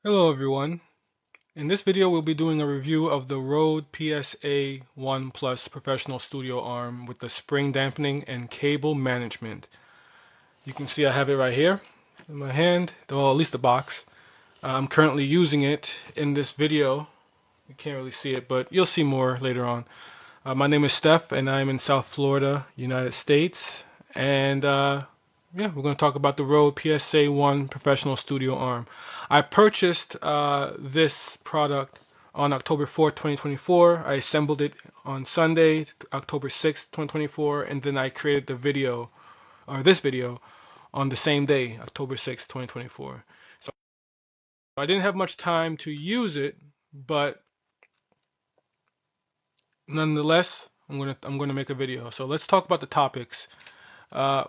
Hello everyone. In this video we'll be doing a review of the RØDE PSA1 Plus Professional Studio Arm with the spring dampening and cable management. You can see I have it right here in my hand, well at least the box. I'm currently using it in this video. You can't really see it, but you'll see more later on. My name is Steph and I'm in South Florida, United States. And yeah, we're going to talk about the RØDE PSA1 Professional Studio Arm. I purchased this product on October 4th, 2024. I assembled it on Sunday, October 6th, 2024, and then I created the video, or this video, on the same day, October 6th, 2024. So I didn't have much time to use it, but nonetheless, I'm gonna make a video. So let's talk about the topics. Uh,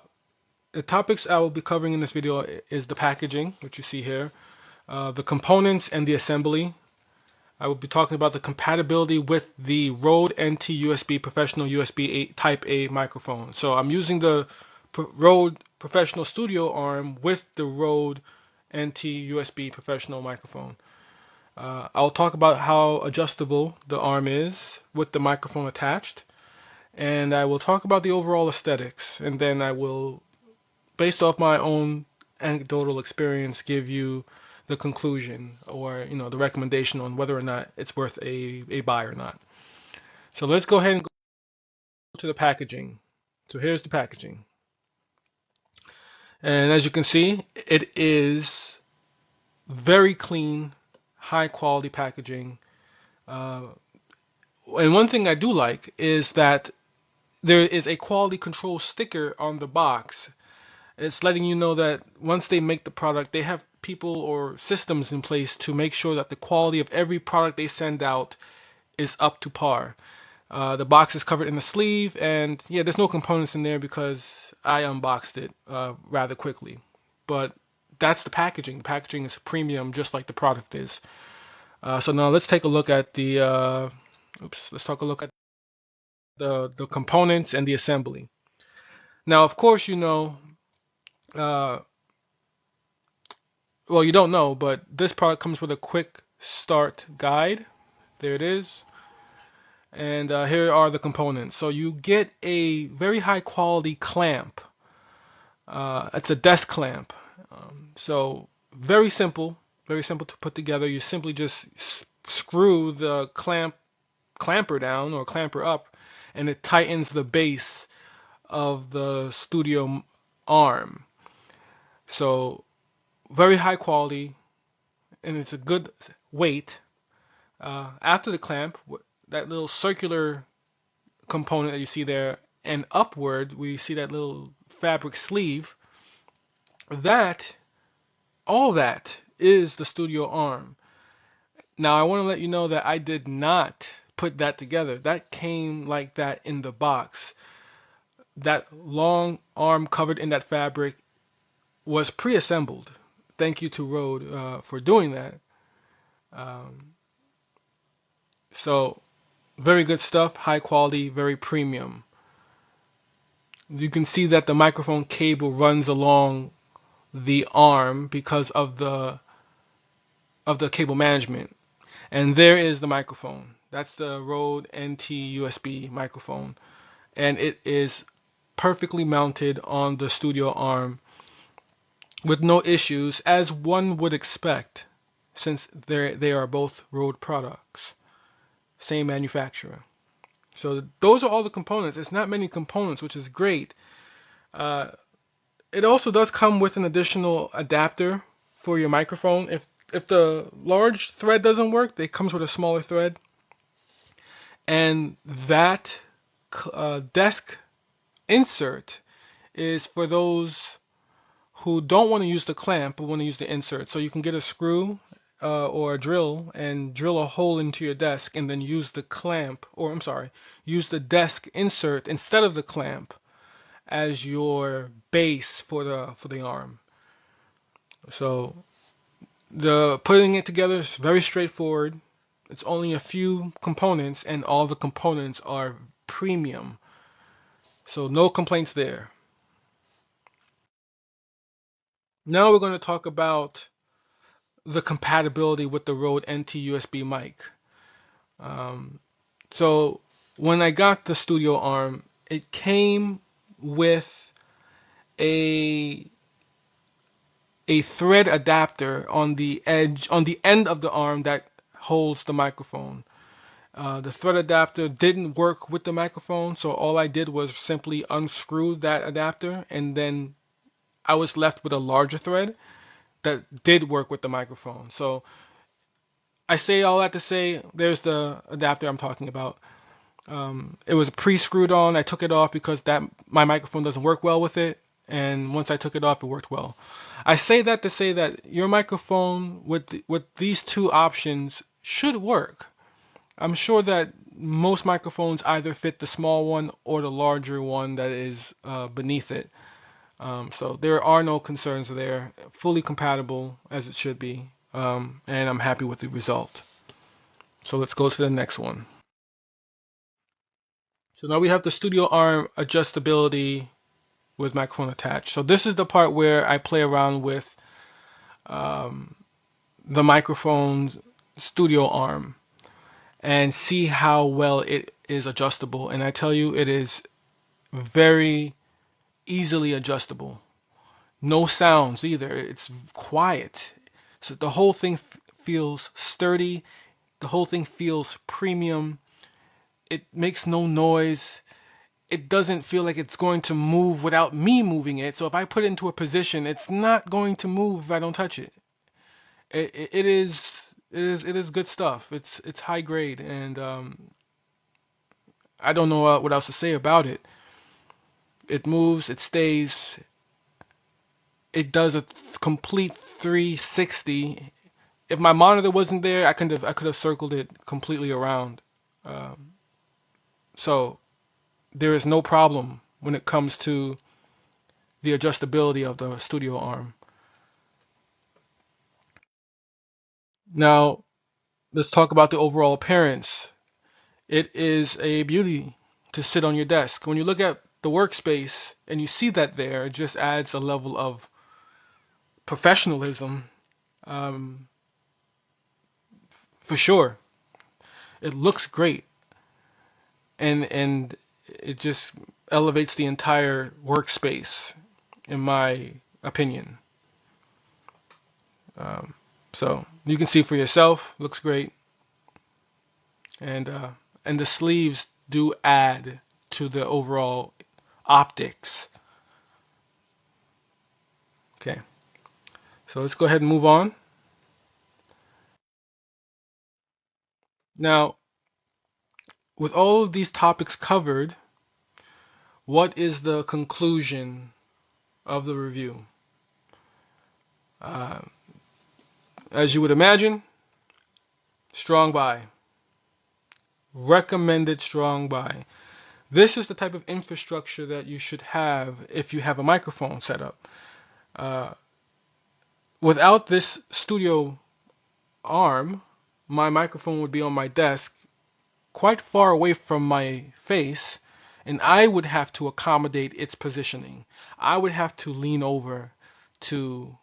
the topics I will be covering in this video is the packaging, which you see here, the components and the assembly. I will be talking about the compatibility with the Rode NT USB Professional USB Type A microphone. So I'm using the Rode Professional Studio Arm with the Rode NT USB Professional microphone. I'll talk about how adjustable the arm is with the microphone attached, and I will talk about the overall aesthetics, and then I will, based off my own anecdotal experience, give you the conclusion or the recommendation on whether or not it's worth a buy or not. So let's go ahead and go to the packaging. So here's the packaging. And as you can see, it is very clean, high quality packaging. Uh, and one thing I do like is that there is a quality control sticker on the box. It's letting you know that once they make the product, they have people or systems in place to make sure that the quality of every product they send out is up to par. The box is covered in a sleeve, and yeah, there's no components in there because I unboxed it rather quickly. But that's the packaging. The packaging is premium, just like the product is. So now let's take a look at the. Let's take a look at the components and the assembly. Now, of course, uh, well, you don't know, but this product comes with a quick start guide. There it is. And here are the components. So you get a very high quality clamp. It's a desk clamp. So very simple to put together. You simply just screw the clamper down or clamper up, and it tightens the base of the studio arm. So very high quality, and it's a good weight. After the clamp, that little circular component that you see there, and upward we see that little fabric sleeve. That, all that is the studio arm. Now I want to let you know that I did not put that together. That came like that in the box. That long arm covered in that fabric was pre-assembled. Thank you to Rode for doing that. Um, so very good stuff, high quality, very premium. You can see that the microphone cable runs along the arm because of the cable management. And there is the microphone. That's the Rode NT USB microphone. And it is perfectly mounted on the studio arm with no issues, as one would expect, since they are both Rode products, same manufacturer. So those are all the components. It's not many components, which is great. Uh, it also does come with an additional adapter for your microphone. If the large thread doesn't work, it comes with a smaller thread. And that desk insert is for those who don't want to use the clamp but want to use the insert. So you can get a screw or a drill and drill a hole into your desk and then use the clamp, or I'm sorry, use the desk insert instead of the clamp as your base for the arm. So the putting it together is very straightforward. It's only a few components, and all the components are premium. So no complaints there. Now we're going to talk about the compatibility with the Rode NT USB mic. So when I got the studio arm, it came with a thread adapter on the edge, on the end of the arm that holds the microphone. The thread adapter didn't work with the microphone, so all I did was simply unscrew that adapter, and then I was left with a larger thread that did work with the microphone. So I say all that to say, there's the adapter I'm talking about. It was pre-screwed on. I took it off because that my microphone doesn't work well with it, and once I took it off, it worked well. I say that to say that your microphone with these two options should work. I'm sure that most microphones either fit the small one or the larger one that is beneath it. So there are no concerns there. Fully compatible as it should be, and I'm happy with the result. So let's go to the next one. So now we have the studio arm adjustability with microphone attached. So this is the part where I play around with the microphone's studio arm and see how well it is adjustable. And I tell you, it is very easily adjustable. No sounds either. It's quiet. So the whole thing feels sturdy. The whole thing feels premium. It makes no noise. It doesn't feel like it's going to move without me moving it. So if I put it into a position, it's not going to move if I don't touch it. It is good stuff. It's high grade, and I don't know what else to say about it. It moves, it stays, it does a complete 360. If my monitor wasn't there, I could have circled it completely around. So there is no problem when it comes to the adjustability of the studio arm. Now, let's talk about the overall appearance. It is a beauty to sit on your desk. When you look at the workspace and you see that there, it just adds a level of professionalism, for sure. It looks great, and it just elevates the entire workspace, in my opinion. So you can see for yourself, looks great, and the sleeves do add to the overall optics. Okay, so let's go ahead and move on. Now, with all of these topics covered, what is the conclusion of the review? As you would imagine, strong buy. Recommended strong buy. This is the type of infrastructure that you should have if you have a microphone set up. Without this studio arm, my microphone would be on my desk quite far away from my face, and I would have to accommodate its positioning. I would have to lean over to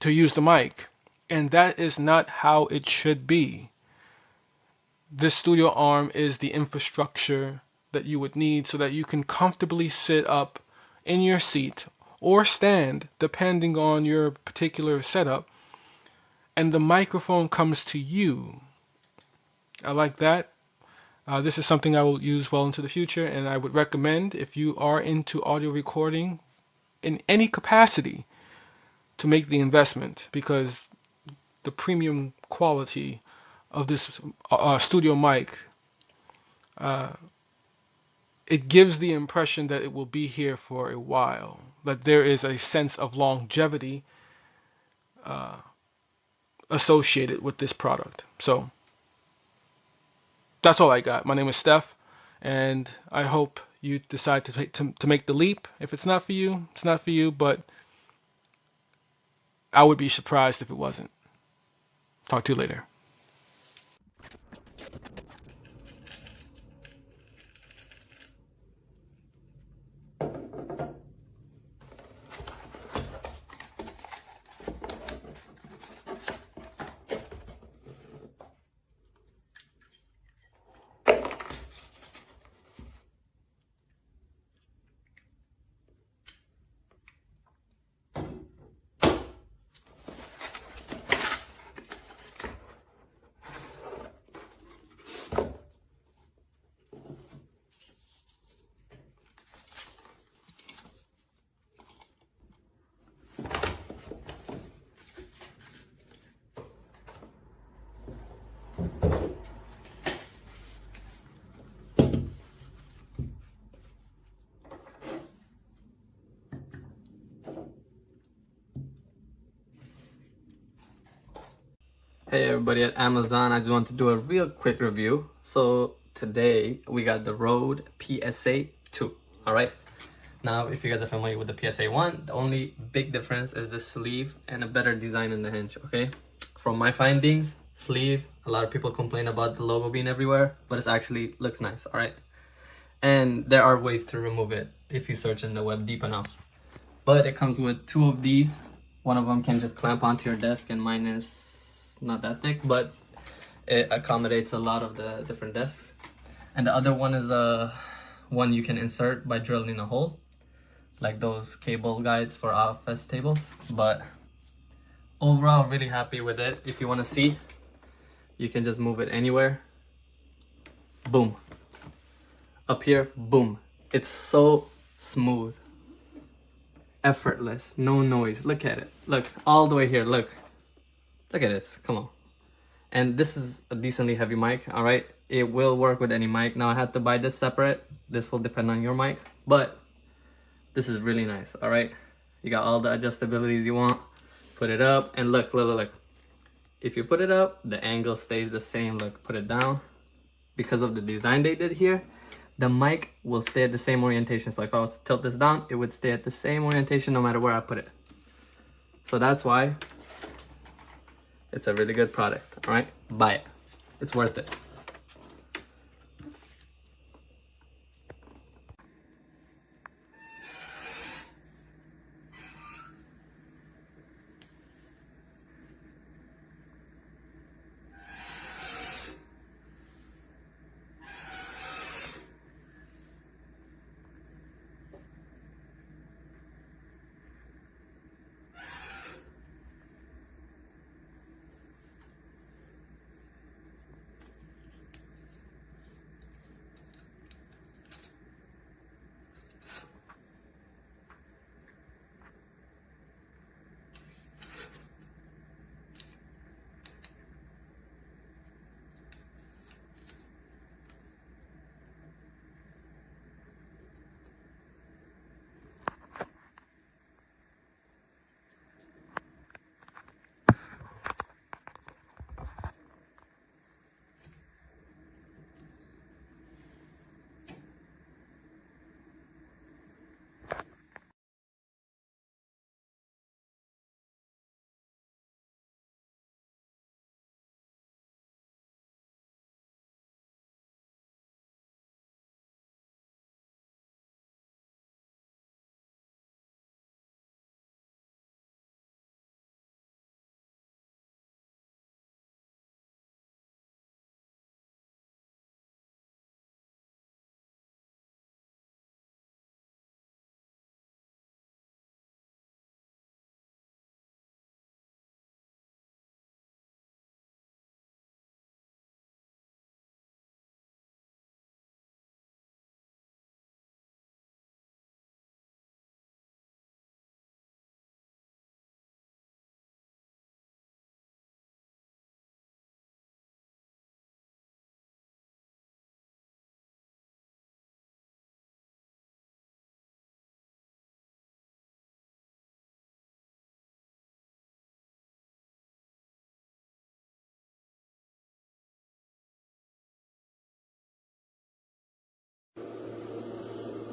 use the mic, and that is not how it should be. This studio arm is the infrastructure that you would need so that you can comfortably sit up in your seat or stand, depending on your particular setup, and the microphone comes to you. I like that. This is something I will use well into the future, and I would recommend, if you are into audio recording in any capacity, to make the investment, because the premium quality of this studio mic, it gives the impression that it will be here for a while, that there is a sense of longevity associated with this product. So that's all I got. My name is Steph, and I hope you decide to make the leap. If it's not for you, it's not for you, but I would be surprised if it wasn't. Talk to you later. Hey everybody at Amazon, I just want to do a real quick review. So today we got the RØDE PSA2, alright? Now if you guys are familiar with the PSA1, the only big difference is the sleeve and a better design in the hinge, okay? From my findings, sleeve, a lot of people complain about the logo being everywhere, but it actually looks nice, alright? And there are ways to remove it if you search in the web deep enough. But it comes with two of these. One of them can just clamp onto your desk, and mine is not that thick, but it accommodates a lot of the different desks. And the other one is one you can insert by drilling a hole, like those cable guides for office tables. But overall, really happy with it. If you want to see, you can just move it anywhere. Boom. Up here, boom. It's so smooth, effortless, no noise. Look at it. Look all the way here. Look at this. Come on. And this is a decently heavy mic, all right? It will work with any mic. Now I had to buy this separate. This will depend on your mic, but this is really nice, all right? You got all the adjustabilities you want. Put it up and look. If you put it up, the angle stays the same. Look, put it down. Because of the design they did here, the mic will stay at the same orientation. So if I was to tilt this down, it would stay at the same orientation no matter where I put it. So that's why it's a really good product, all right? Buy it. It's worth it.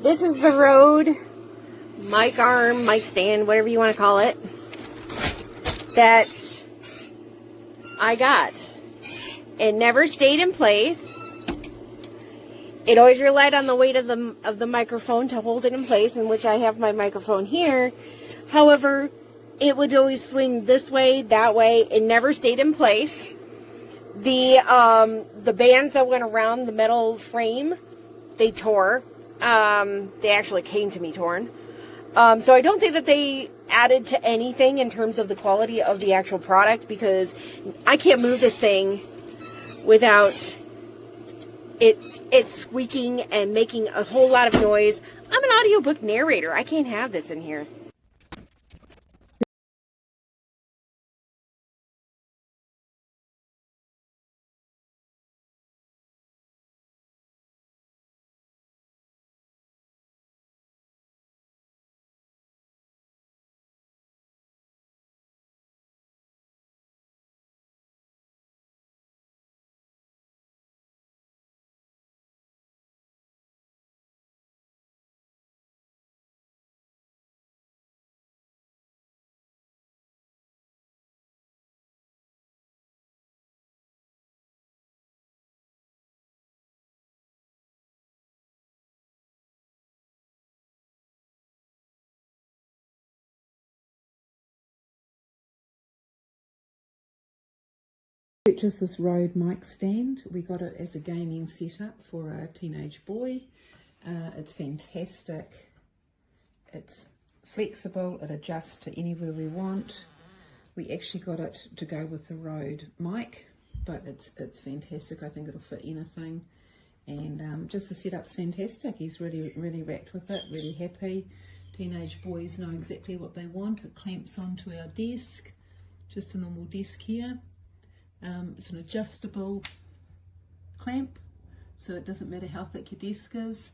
This is the RØDE mic arm, mic stand, whatever you want to call it, that I got. It never stayed in place. It always relied on the weight of the microphone to hold it in place, in which I have my microphone here. However, it would always swing this way, that way. It never stayed in place. The bands that went around the metal frame, they tore. They actually came to me torn. So I don't think that they added to anything in terms of the quality of the actual product, because I can't move this thing without it squeaking and making a whole lot of noise. I'm an audiobook narrator. I can't have this in here. Purchased this RØDE mic stand. We got it as a gaming setup for a teenage boy. It's fantastic. It's flexible, it adjusts to anywhere we want. We actually got it to go with the RØDE mic, but it's fantastic. I think it'll fit anything. And just the setup's fantastic. He's really wrapped with it, really happy. Teenage boys know exactly what they want. It clamps onto our desk, just a normal desk here. It's an adjustable clamp, so it doesn't matter how thick your desk is.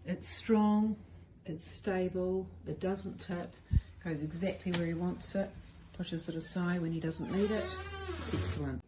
It's strong, it's stable, it doesn't tip, goes exactly where he wants it, pushes it aside when he doesn't need it. It's excellent.